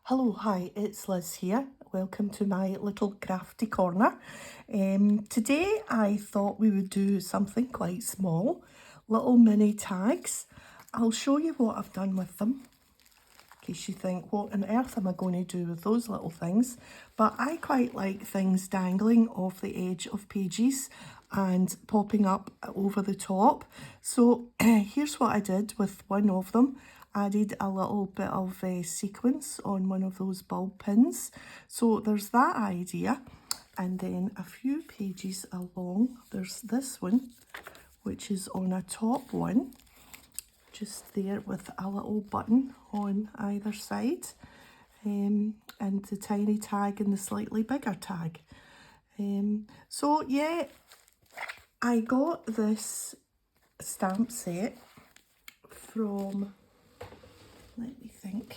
Hello, hi, it's Liz here. Welcome to my little crafty corner. Today I thought we would do something quite small, little mini tags. I'll show you what I've done with them, in case you think, what on earth am I going to do with those little things? But I quite like things dangling off the edge of pages and popping up over the top. So here's what I did with one of them. Added a little bit of sequins on one of those bulb pins. So there's that idea. And then a few pages along, there's this one, which is on a top one, just there with a little button on either side, and the tiny tag and the slightly bigger tag. So yeah, I got this stamp set from, let me think,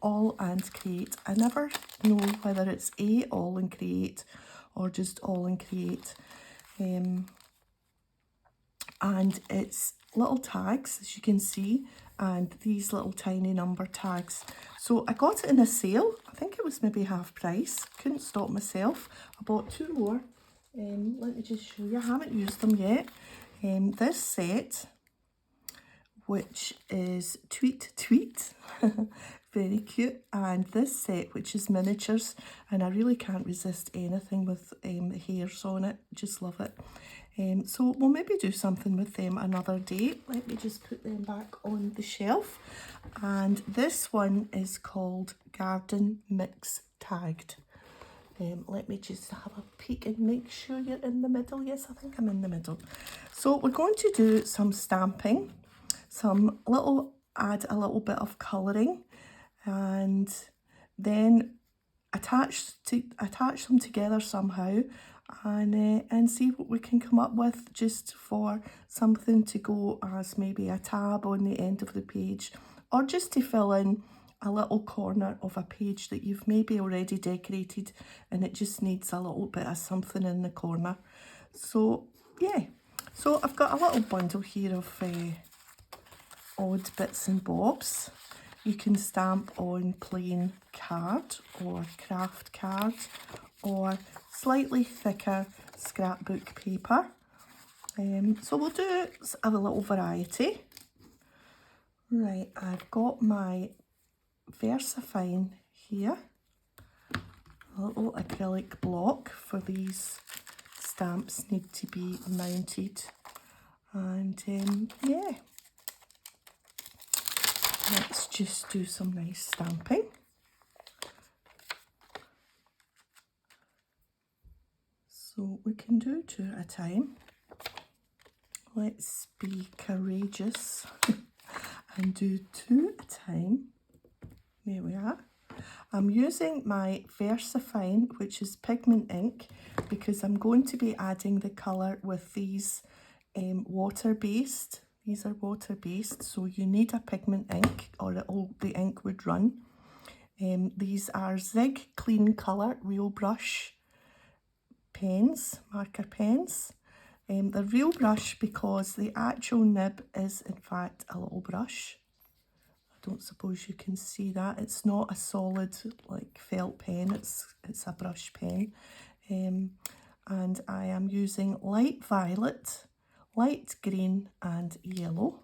AALL and Create. I never know whether it's AALL and Create or just AALL and Create. And it's little tags, as you can see, and these little tiny number tags. So I got it in a sale. I think it was maybe half price. Couldn't stop myself. I bought two more. Let me just show you. I haven't used them yet. This set, which is Tweet, very cute, and this set, which is miniatures, and I really can't resist anything with hairs on it. Just love it. So we'll maybe do something with them another day. Let me just put them back on the shelf. And this one is called Garden Mix Tagged. Let me just have a peek and make sure you're in the middle. Yes, I think I'm in the middle. So we're going to do some stamping, add a little bit of colouring, and then attach them together somehow, and see what we can come up with, just for something to go as maybe a tab on the end of the page, or just to fill in a little corner of a page that you've maybe already decorated and it just needs a little bit of something in the corner. So yeah, so I've got a little bundle here of odd bits and bobs. You can stamp on plain card or Kraft card or slightly thicker scrapbook paper. So we'll do a little variety. Right, I've got my VersaFine here, a little acrylic block for these stamps need to be mounted, and yeah, let's just do some nice stamping. So we can do two at a time. Let's be courageous and do two at a time. There we are. I'm using my VersaFine, which is pigment ink, because I'm going to be adding the colour with these water-based. These are water-based, so you need a pigment ink or the ink would run. These are Zig Real Brush pens, marker pens. The Real Brush because the actual nib is in fact a little brush. I don't suppose you can see that. It's not a solid like felt pen, it's a brush pen. And I am using light violet, light green and yellow.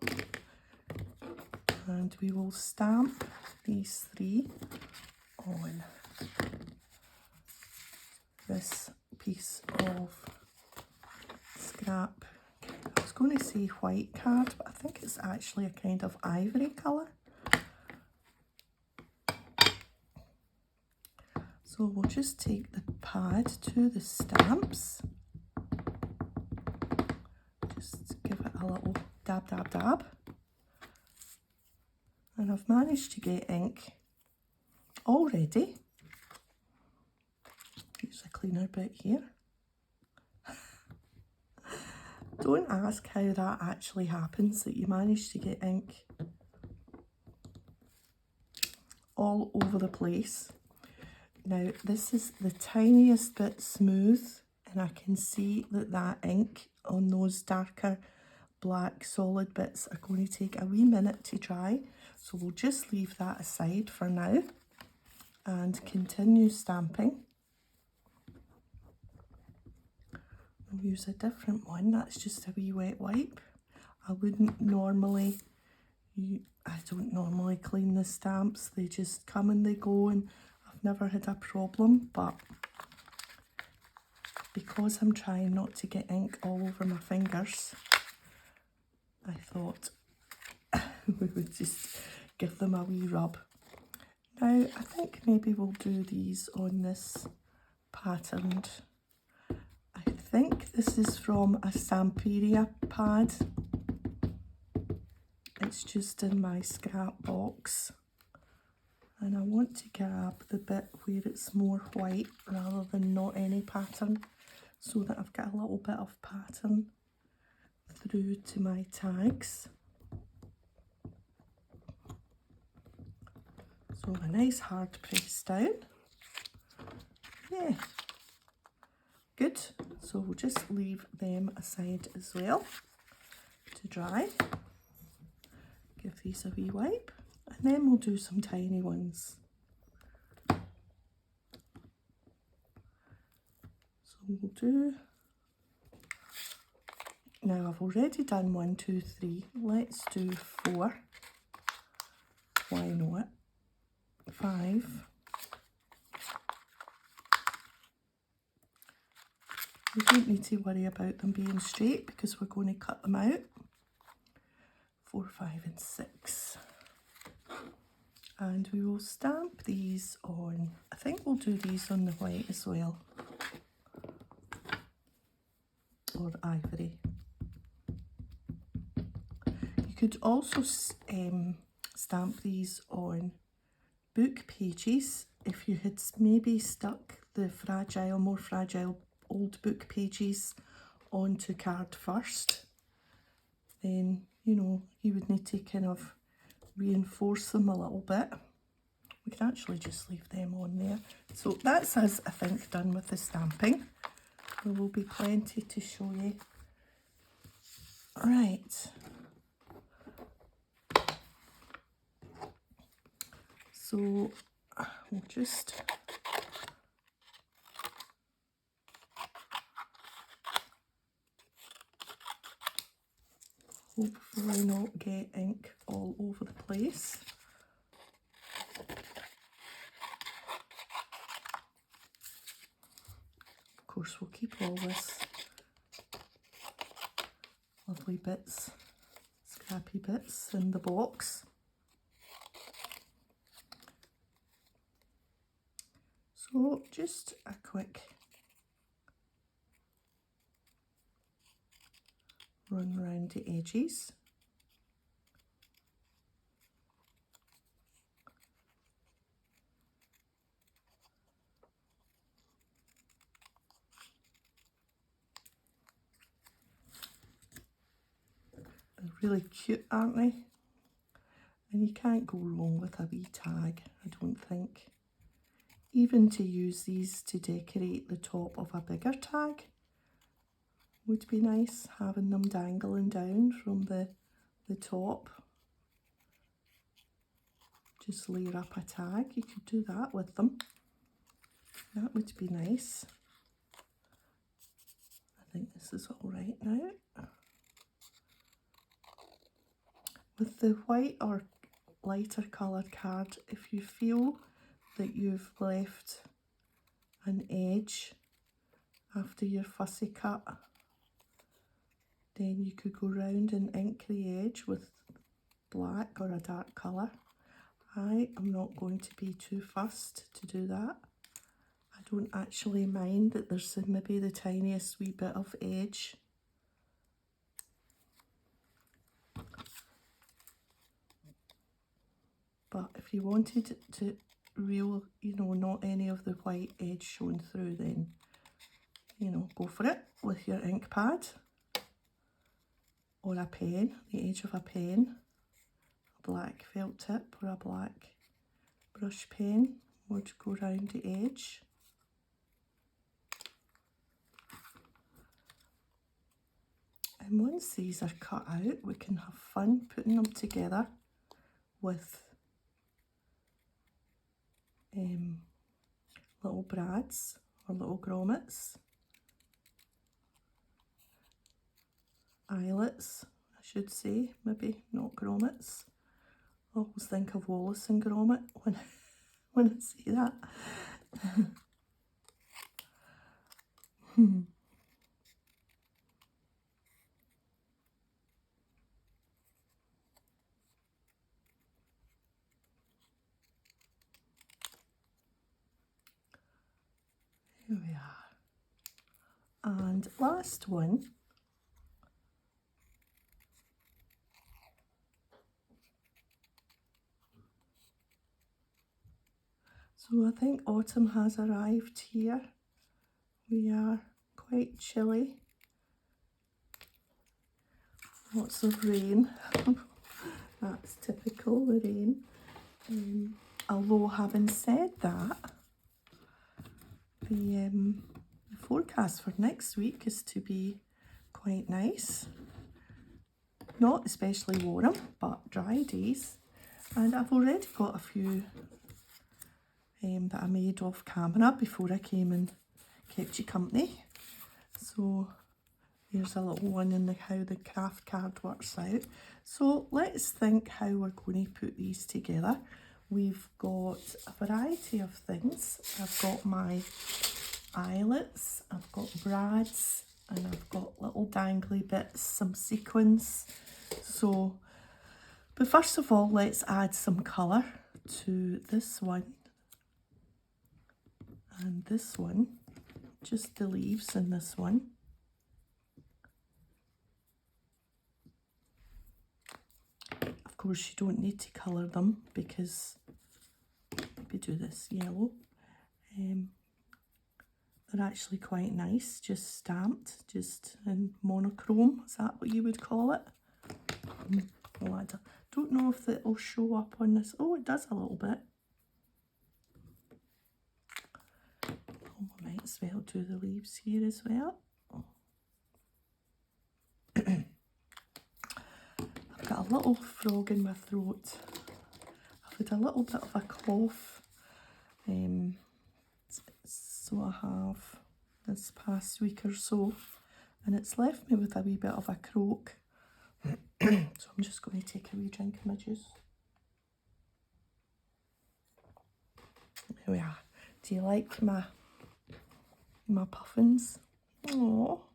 And we will stamp these three on this piece of scrap. I was going to say white card, but I think it's actually a kind of ivory colour. So we'll just take the pad to the stamps, just give it a little dab, dab, dab. And I've managed to get ink already. Here's a cleaner bit here. Don't ask how that actually happens, that you manage to get ink all over the place. Now this is the tiniest bit smooth, and I can see that ink on those darker black solid bits are going to take a wee minute to dry. So we'll just leave that aside for now and continue stamping. I'll use a different one, that's just a wee wet wipe. I wouldn't normally, I don't normally clean the stamps, they just come and they go, and I've never had a problem, but because I'm trying not to get ink all over my fingers, I thought we would just give them a wee rub. Now I think maybe we'll do these on this patterned, I think this is from a Stamperia pad. It's just in my scrap box, and I want to grab the bit where it's more white rather than not any pattern, so that I've got a little bit of pattern through to my tags. So a nice hard press down. Yeah, good. So we'll just leave them aside as well to dry. Give these a wee wipe, and then we'll do some tiny ones. So we'll do, now I've already done 1, 2, 3, let's do 4, why not, 5, we don't need to worry about them being straight because we're going to cut them out, 4, 5 and 6. And we will stamp these on, I think we'll do these on the white as well, or ivory. You could also stamp these on book pages if you had maybe stuck the fragile, more fragile old book pages onto card first. Then, you know, you would need to kind of reinforce them a little bit. We can actually just leave them on there. So that's us, I think, done with the stamping. There will be plenty to show you. Right. So we'll just hopefully not get ink all over the place. Of course, we'll keep all this lovely bits, scrappy bits in the box. So just a quick run round the edges. They're really cute, aren't they? And you can't go wrong with a wee tag, I don't think. Even to use these to decorate the top of a bigger tag would be nice, having them dangling down from the top. Just layer up a tag, you could do that with them. That would be nice. I think this is all right now. With the white or lighter coloured card, if you feel that you've left an edge after your fussy cut, then you could go round and ink the edge with black or a dark colour. I am not going to be too fussed to do that. I don't actually mind that there's maybe the tiniest wee bit of edge. But if you wanted to real, you know, not any of the white edge showing through, then, you know, go for it with your ink pad or a pen, the edge of a pen, a black felt tip or a black brush pen would go round the edge. And once these are cut out, we can have fun putting them together with little brads or little grommets, eyelets, I should say, maybe not grommets. I always think of Wallace and Gromit when I say that. Here we are. And last one. So I think autumn has arrived here. We are quite chilly. Lots of rain. That's typical, the rain. Although having said that, the forecast for next week is to be quite nice. Not especially warm, but dry days. And I've already got a few that I made off camera before I came and kept you company. So here's a little one in how the Kraft card works out. So let's think how we're going to put these together. We've got a variety of things. I've got my eyelets, I've got brads, and I've got little dangly bits, some sequins. So, but first of all, let's add some colour to this one and this one, just the leaves in this one. Of course, you don't need to colour them because we do this yellow. They're actually quite nice, just stamped, just in monochrome. Is that what you would call it? Well, I don't know if it'll show up on this. Oh, it does a little bit. Oh, I might as well do the leaves here as well. I've got a little frog in my throat. I've had a little bit of a cough. So I have this past week or so, and it's left me with a wee bit of a croak. So I'm just going to take a wee drink of my juice. Here we are. Do you like my puffins? Oh,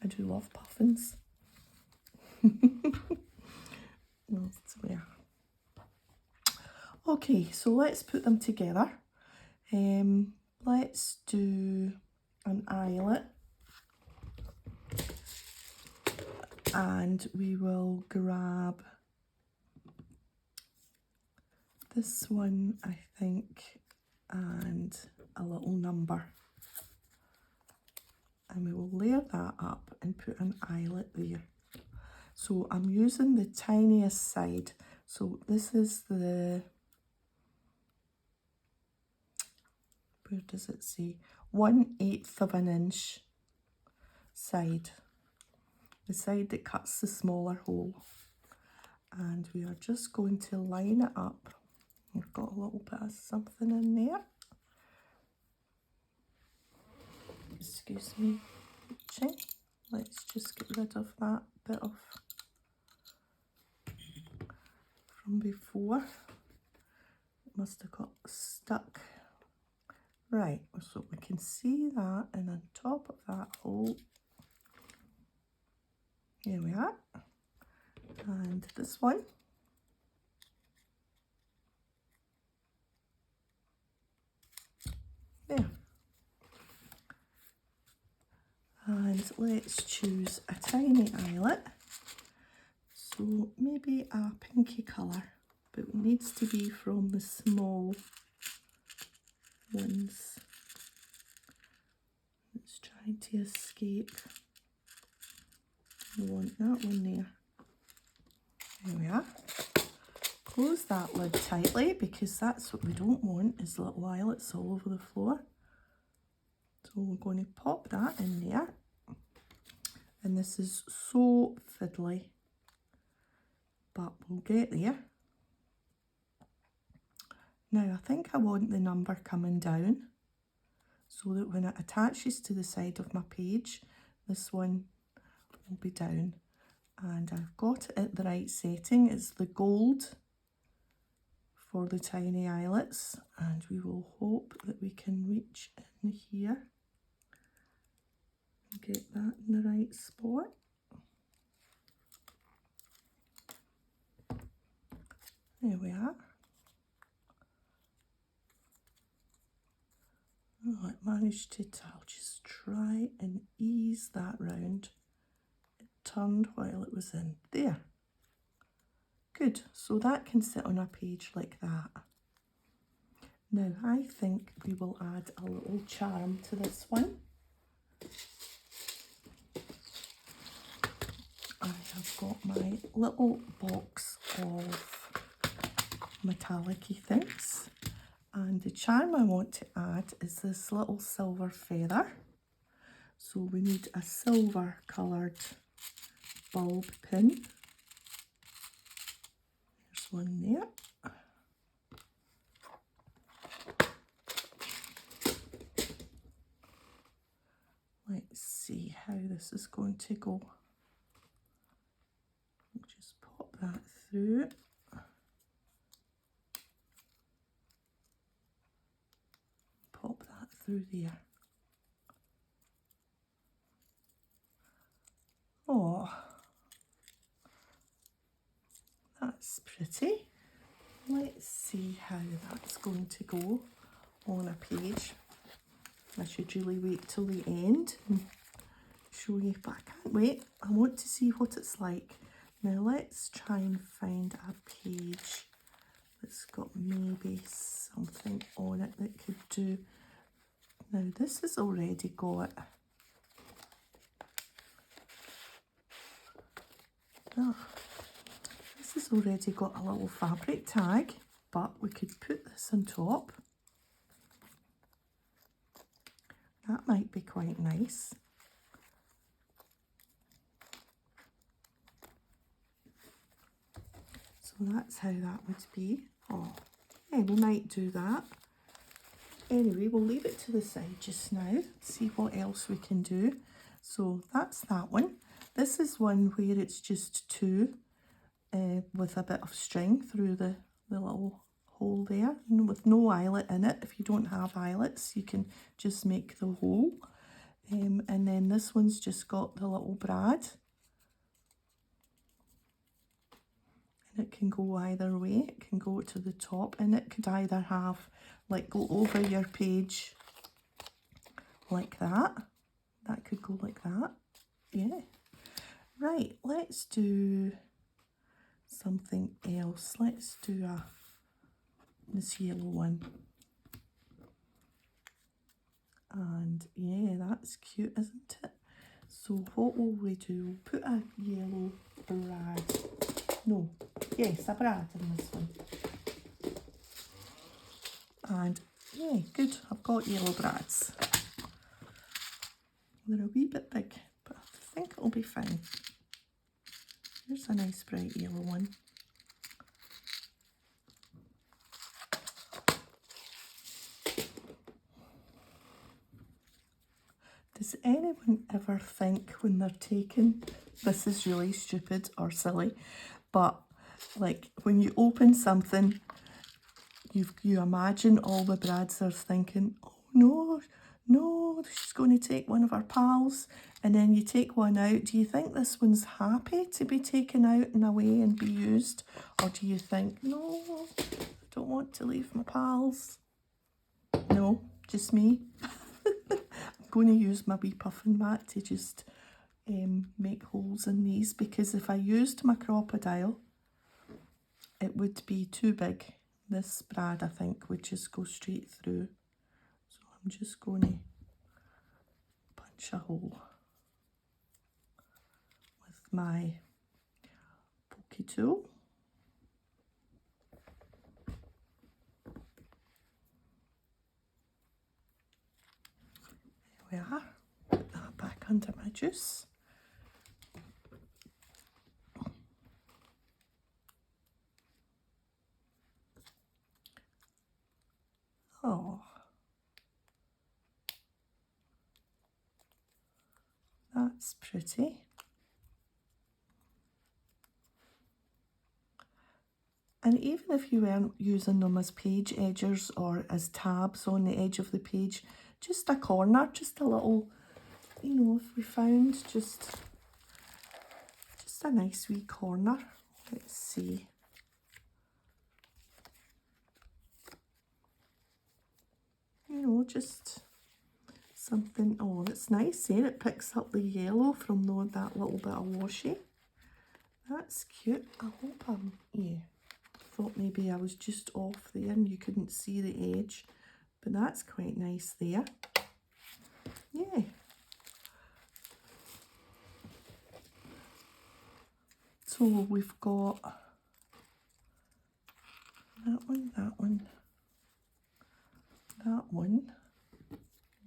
I do love puffins. Okay, so let's put them together. Let's do an eyelet, and we will grab this one, I think, and a little number, and we will layer that up and put an eyelet there. So I'm using the tiniest side. So this is the, where does it say? 1/8 of an inch side. The side that cuts the smaller hole. And we are just going to line it up. We've got a little bit of something in there. Excuse me. Let's just get rid of that bit of from before. It must have got stuck. Right, so we can see that, and on top of that hole, here we are, and this one. There. And let's choose a tiny eyelet. So maybe a pinky colour, but it needs to be from the small ones. It's trying to escape. We want that one there. There we are. Close that lid tightly, because that's what we don't want, is little eyelets all over the floor. So we're going to pop that in there. And this is so fiddly, but we'll get there. Now I think I want the number coming down so that when it attaches to the side of my page, this one will be down. And I've got it at the right setting. It's the gold for the tiny eyelets, and we will hope that we can reach in here and get that in the right spot. There we are. Oh, it managed to, I'll just try and ease that round. It turned while it was in. There. Good, so that can sit on a page like that. Now I think we will add a little charm to this one. I have got my little box of metallic-y things, and the charm I want to add is this little silver feather. So we need a silver coloured bulb pin. There's one there. Let's see how this is going to go. I'll just pop that through. Pop that through there. Oh, that's pretty. Let's see how that's going to go on a page. I should really wait till the end and show you, but I can't wait. I want to see what it's like. Now let's try and find a page that's got maybe something on it that could do. Now this has already got, this has already got a little fabric tag, but we could put this on top. That might be quite nice. So that's how that would be. Oh, yeah, we might do that. Anyway, we'll leave it to the side just now, see what else we can do. So that's that one. This is one where it's just two with a bit of string through the little hole there, and with no eyelet in it. If you don't have eyelets, you can just make the hole. And then this one's just got the little brad. And it can go either way. It can go to the top, and it could either have, like, go over your page like that. That could go like that. Yeah. Right, let's do something else. Let's do this yellow one. And yeah, that's cute, isn't it? So what will we do? We'll put a yellow brad. No, yes, a brad in this one. And yeah, good, I've got yellow brads. They're a wee bit big, but I think it'll be fine. Here's a nice bright yellow one. Does anyone ever think when they're taking, this is really stupid or silly, but like when you open something, you imagine all the brads are thinking, oh no, no, she's going to take one of our pals, and then you take one out. Do you think this one's happy to be taken out and away and be used? Or do you think, no, I don't want to leave my pals? No, just me. I'm going to use my wee puffing mat to just make holes in these, because if I used my crocodile, it would be too big. This brad, I think, would just go straight through. So I'm just going to punch a hole with my pokey tool. There we are. Put that back under my juice. Oh, that's pretty. And even if you weren't using them as page edgers or as tabs on the edge of the page, just a corner, just a little, you know, if we found just a nice wee corner. Let's see. You know, just something. Oh, that's nice there. It picks up the yellow from that little bit of washi. That's cute. I hope yeah. Thought maybe I was just off there and you couldn't see the edge, but that's quite nice there. Yeah. So we've got that one, that one, that one,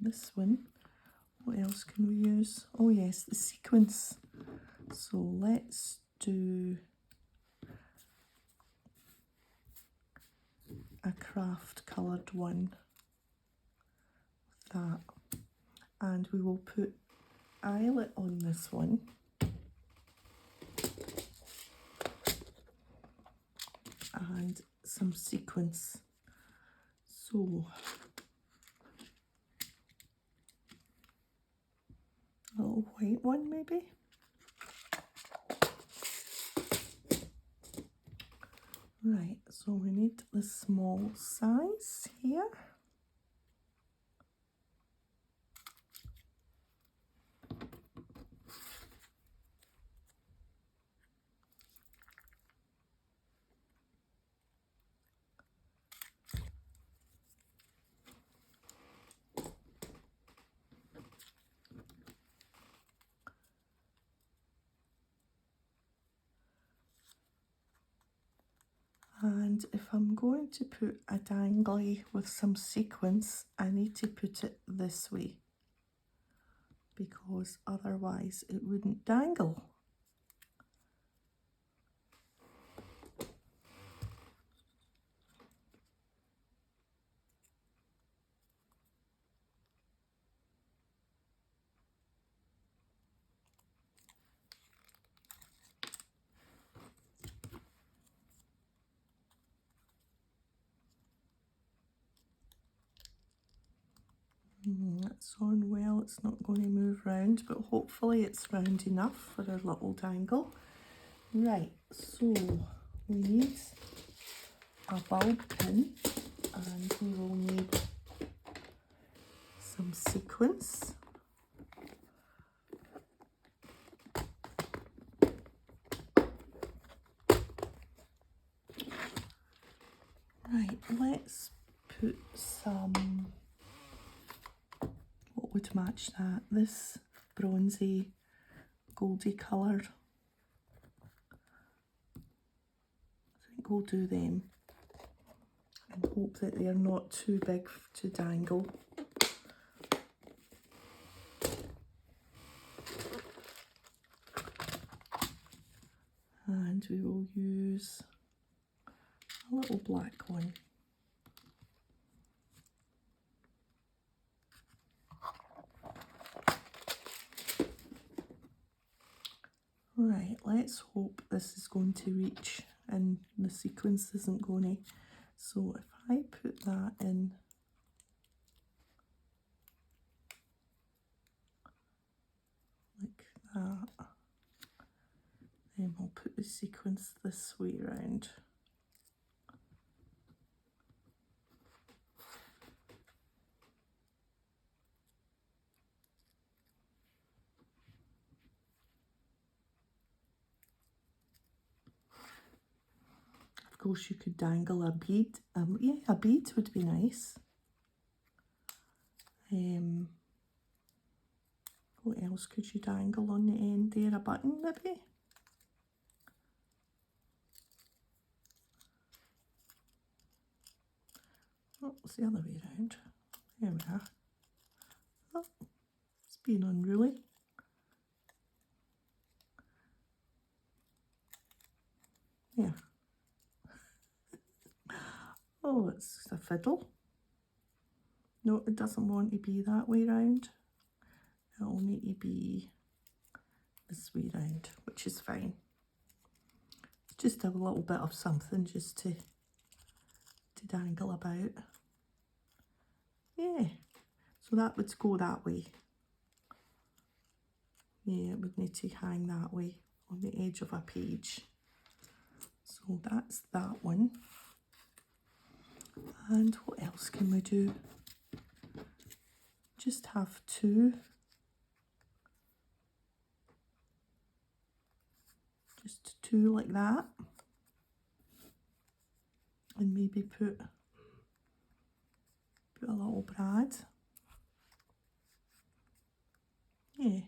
this one. What else can we use? Oh yes, the sequins. So let's do a Kraft coloured one. That. And we will put eyelet on this one. And some sequins. So a little white one maybe. Right, so we need the small size here. And if I'm going to put a dangly with some sequins, I need to put it this way because otherwise it wouldn't dangle. That's on well, it's not going to move round, but hopefully it's round enough for our little dangle. Right, so we need a bulb pin and we will need some sequins. Right, let's put some, what would match that? This bronzy, goldy colour. I think we'll do them and hope that they're not too big to dangle. And we will use a little black one. Right, let's hope this is going to reach and the sequence isn't going to. So if I put that in like that, then we'll put the sequence this way round. Of course, you could dangle a bead. Yeah, a bead would be nice. What else could you dangle on the end there? A button, maybe? Oh, it's the other way around. There we are. Oh, it's being unruly. Yeah. Oh, it's a fiddle. No, it doesn't want to be that way round. It'll need to be this way round, which is fine. Just a little bit of something just to dangle about. Yeah, so that would go that way. Yeah, it would need to hang that way on the edge of a page. So that's that one. And what else can we do? Just have two. Just two like that. And maybe put a little brad. Yeah.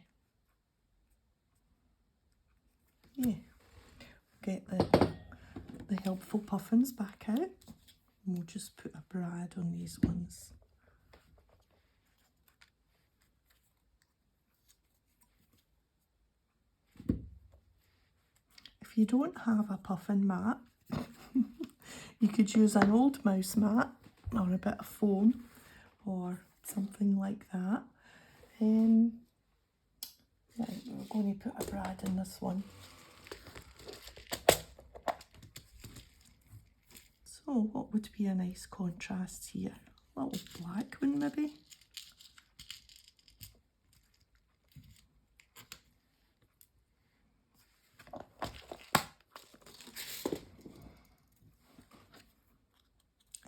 Yeah. Get the helpful puffins back out. And we'll just put a brad on these ones. If you don't have a puffin mat, you could use an old mouse mat or a bit of foam or something like that. Right, we're going to put a brad in this one. So what would be a nice contrast here? A little black one maybe.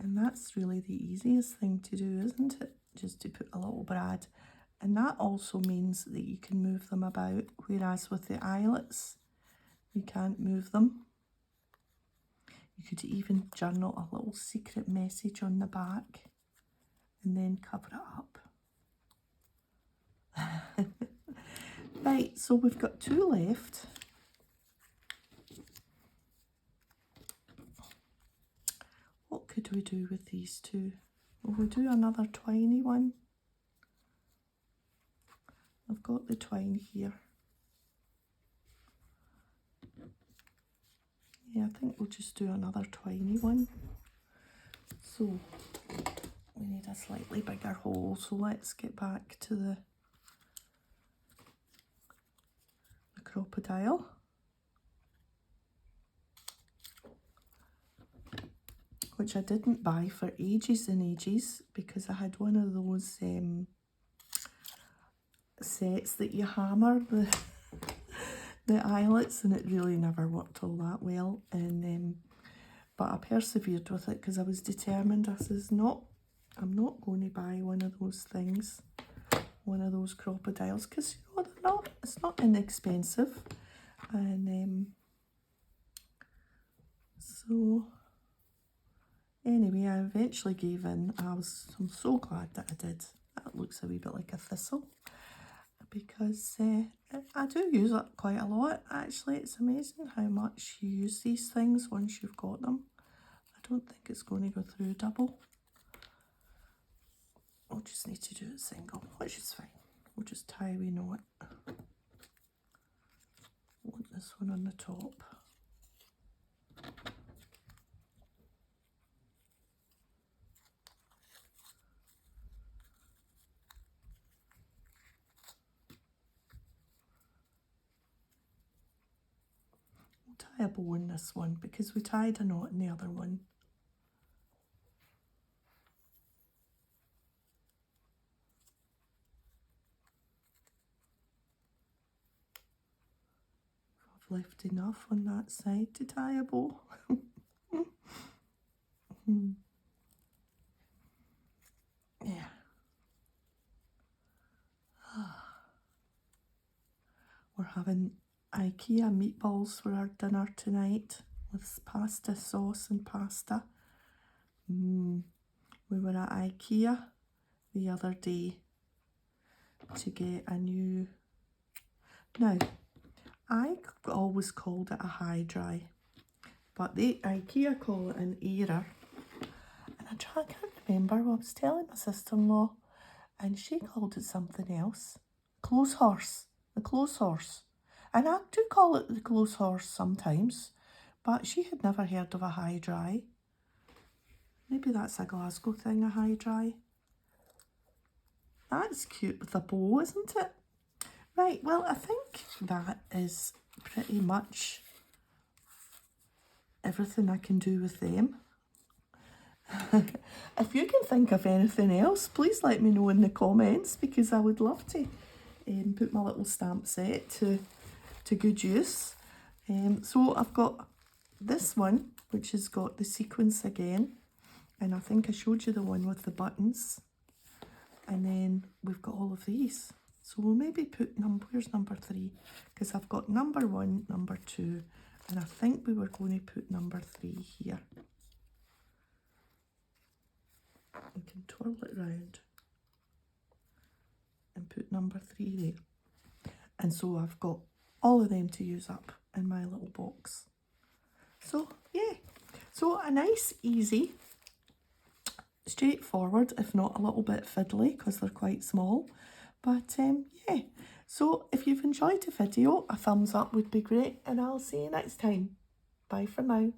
And that's really the easiest thing to do, isn't it? Just to put a little brad. And that also means that you can move them about, whereas with the eyelets, you can't move them. You could even journal a little secret message on the back and then cover it up. Right, so we've got two left. What could we do with these two? Will we do another twiny one? I've got the twine here. Yeah, I think we'll just do another twiny one. So we need a slightly bigger hole, so let's get back to the crocodile. Which I didn't buy for ages and ages because I had one of those sets that you hammer the eyelets, and it really never worked all that well. And but I persevered with it because I was determined. I says, no, I'm not going to buy one of those things, one of those crocodiles, because you know they're not. It's not inexpensive, and so. Anyway, I eventually gave in. I'm so glad that I did. That looks a wee bit like a thistle because I do use it quite a lot. Actually, it's amazing how much you use these things once you've got them. I don't think it's going to go through double. We'll just need to do it single, which is fine. We'll just tie a wee knot. Want this one on the top. Tie a bow in this one because we tied a knot in the other one. I've left enough on that side to tie a bow. Yeah. We're having IKEA meatballs for our dinner tonight with pasta sauce and pasta. We were at IKEA the other day to get a new... Now, I always called it a high dry, but the IKEA call it an airer. And I can't remember. I was telling my sister-in-law and she called it something else. Clothes horse. The clothes horse. And I do call it the clothes horse sometimes, but she had never heard of a high dry. Maybe that's a Glasgow thing, a high dry. That's cute with a bow, isn't it? Right, well, I think that is pretty much everything I can do with them. If you can think of anything else, please let me know in the comments, because I would love to put my little stamp set to good use. So I've got this one, which has got the sequence again, and I think I showed you the one with the buttons, and then we've got all of these. So we'll maybe put where's number 3, because I've got number 1, number 2, and I think we were going to put number 3 here. We can twirl it round and put number 3 there. And so I've got all of them to use up in my little box. So yeah, so a nice, easy, straightforward, if not a little bit fiddly because they're quite small. But yeah, so if you've enjoyed the video, a thumbs up would be great, and I'll see you next time. Bye for now.